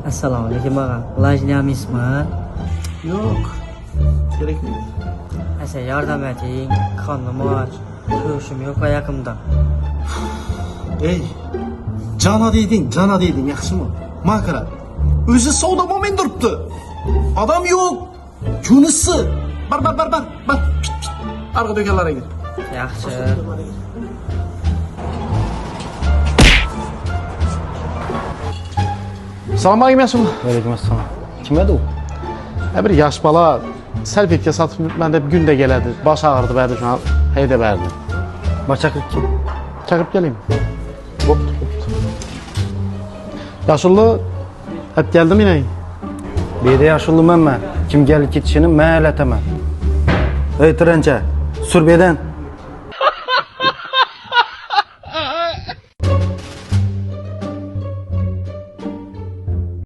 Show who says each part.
Speaker 1: Assalomu alaykum ağa. Lajnyamismi?
Speaker 2: Yok. Gerekli.
Speaker 1: Asa yardım eting. Karnım aç. Turuşum yok ayakımda.
Speaker 2: Ey. Cana deydin, yaxshimi? Makara. O'zi savdo bo'lmay turibdi. Adam yo'q. Kunisi. Bar. Arqa do'konlarga gir.
Speaker 1: Yaxshi.
Speaker 2: Salom alaykum.
Speaker 3: Aleykümselam. Kim edi o?
Speaker 2: Bir yaş bala səlfetke satıb mən də bir gün də gələdi. Baş ağrıdı bərdi şu an. Heydə bərdi.
Speaker 3: Başakır kim?
Speaker 2: Çakıb gəleyim. Qopdu. Yaşıllı hep geldim yine.
Speaker 3: Bir de yaşlı mən. Kim gelip gitişini mən eləteməm. Ey trençe, sür beden.